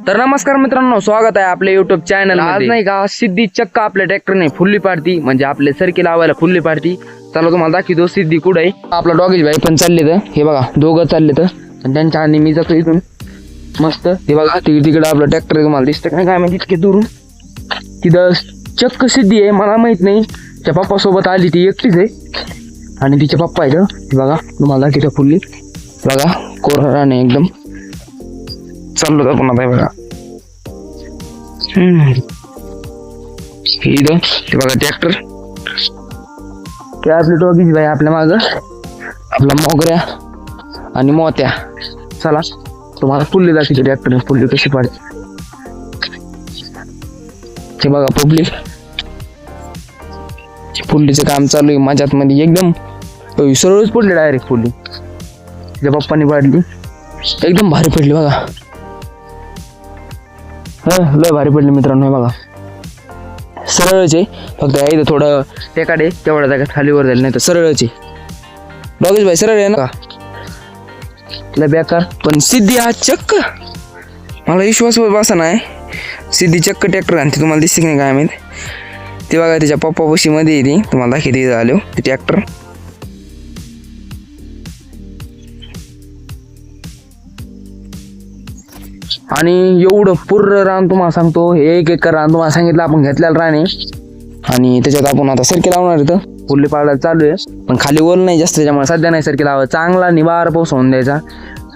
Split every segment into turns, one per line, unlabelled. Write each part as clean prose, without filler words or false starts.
तर नमस्कार मित्रांनो, स्वागत आहे आपल्या युट्यूब चॅनल. आज नाही का सिद्धी चक्क आपल्या ट्रॅक्टरने फुल्ली पाडती, म्हणजे आपले सरकी लावायला फुल्ली पाडती. चला तुम्हाला दाखवतो सिद्धी कुठे आहे. आपला डॉगेज भाई पण चालले तर हे बघा, दोघं चालले तर त्यांच्या आणि मी जातो इथून मस्त. हे बघा तिकडे आपलं ट्रॅक्टर तुम्हाला दिसतं काय माहिती इतके दुरून. तिथं चक्क सिद्धी आहे, मला माहित नाही. त्या पप्पा सोबत आली ती एकटीच आहे आणि तिचे पप्पा आहे ते बघा, तुम्हाला दाखवतो फुल्ली. बघा कोराने एकदम चाललो आपण आता. बघा इथं ते बघा ट्रॅक्टर, काय आपली डॉगीज बाई आपल्या माग, आपला मोगऱ्या आणि मोत्या. चला तुम्हाला फुल्ली दाखवतो ट्रॅक्टर फुल्ली कशी पाडते. ते बघा पब्लिक फुल्लीचं काम चालू आहे माझ्यात मध्ये. एकदम सरळच पडली डायरेक्ट फुल्ली. तिच्या पप्पानी पाडली, एकदम भारी पडली बघा. लय भारी पडली मित्रांनो. बघा सरळच आहे, फक्त इथं थोडं टेकाडे तेवढ्या जागा खालीवर जाईल, नाही तर सरळच आहे. डॉगेज भाई सरळ आहे ना, लय बेकार. पण सिद्धी हा चक्क, मला विश्वास बसा नाही. सिद्धी चक्क ट्रॅक्टर आणते, तुम्हाला दिसते की नाही काय माहिती. ते बघा तिच्या पप्पा पशी मध्ये येते, तुम्हाला दाखवते झालो ते ट्रॅक्टर. आणि एवढं पूर्ण रान तुम्हाला सांगतो, हे 1 एकर रान तुम्हाला सांगितलं आपण घेतलेलं रान आहे. आणि त्याच्यात आपण आता सरकी लावणार इथं फुल्ली पाडायला चालू आहे. पण खाली ओल नाही जास्त, त्याच्यामुळे सध्या नाही सरकी लावा. चांगला निवार पाऊस होऊन द्यायचा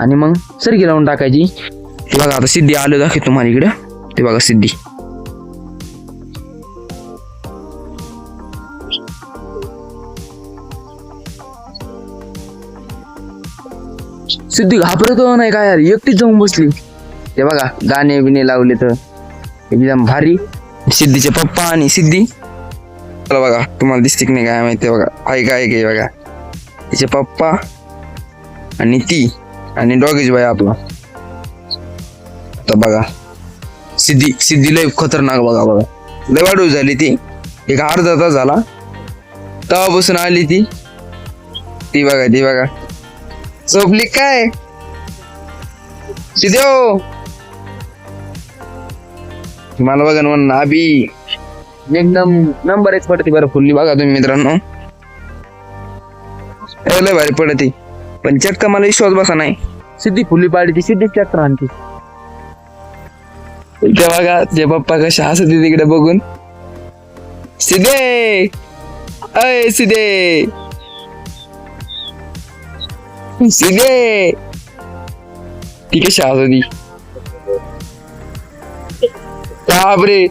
आणि मग सरकी लावून टाकायची. ते बघा आता सिद्धी आलो दाखव तुम्हाला इकडं. ते बघा सिद्धी, सिद्धी घाबरत नाही काय यार, एकटीच जाऊन बसली. ते बघा गाणे बिणे लावले तर एकदम भारी. सिद्धीचे पप्पा आणि सिद्धी, चला बघा तुम्हाला दिसते की नाही काय माहिती. बघा काय बघा, तिचे पप्पा आणि ती आणि डॉगेज बाई आपला. तर बघा सिद्धी लय खतरनाक. बघा लय वाढू झाली ती, एक अर्धा तास झाला तेव्हा बसून आली ती बघा झोपली काय सिद्धी. मला बघा म्हणून अभि एकदम नंबर 1 पडते बरं फुल्ली. बघा तुम्ही मित्रांनो, लय भारी पडते. पण चक्क मला विश्वास बसा नाही, सिद्धी फुल्ली पाडती, सिद्धी ट्रॅक्टर आणते. बघा जे पप्पा कशा हसते तिकडे बघून. सिद्धे अय सिद्धे ती कशी हसती. दाबरे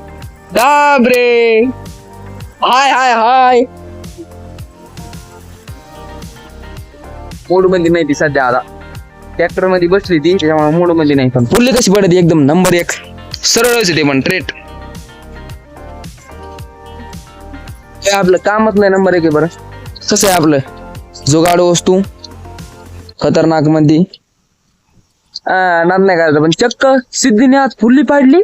हाय मूड मध्ये नाही ती सध्या. आता ट्रॅक्टर मध्ये बसली ती, त्याच्यामुळे मूड मध्ये नाही. पण फुल्ली कशी पडते एकदम नंबर 1, सरळच ते पण ट्रेट. आपलं कामच नाही नंबर 1 आहे बरं. कसं आहे आपलं जुगाड वस्तू खतरनाक मध्ये नाद नाही करायचं. पण चक्क सिद्धीने आज फुल्ली पाडली,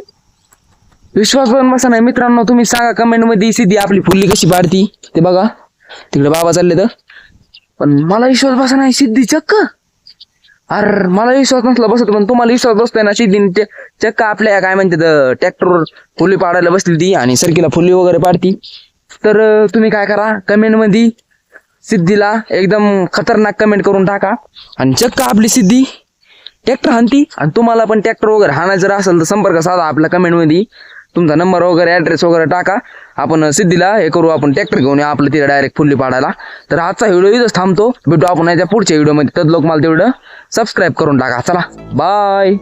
विश्वास पण बसा नाही मित्रांनो. तुम्ही सांगा कमेंट मध्ये सिद्धी आपली फुल्ली कशी पाडती. ते बघा तिकडे बाबा चालले तर, पण मला विश्वास बसा नाही. सिद्धी चक्क, अरे मला विश्वास नसला बसत, पण तुम्हाला विश्वास बसतोय ना. सिद्धीने चक्क आपल्या काय म्हणते ट्रॅक्टरवर फुल्ली पाडायला बसली ती आणि सरकीला फुल्ली वगैरे पाडती. तर तुम्ही काय करा, कमेंट मध्ये सिद्धीला एकदम खतरनाक कमेंट करून टाका. आणि चक्क आपली सिद्धी ट्रॅक्टर हाणती. आणि तुम्हाला पण ट्रॅक्टर वगैरे हाणायचं जर असेल तर संपर्क साधा आपल्या कमेंट मध्ये. तुमचा नंबर वगैरे ॲड्रेस वगैरे टाका, आपण सिद्धीला हे करू, आपण ट्रॅक्टर घेऊन या आपलं तिथे डायरेक्ट फुल्ली पाडायला. तर आजचा व्हिडिओ इथंच थांबतो, भेटू आपण याच्या पुढच्या व्हिडिओमध्ये. तर लोक मला तेवढं सबस्क्राईब करून टाका. चला बाय.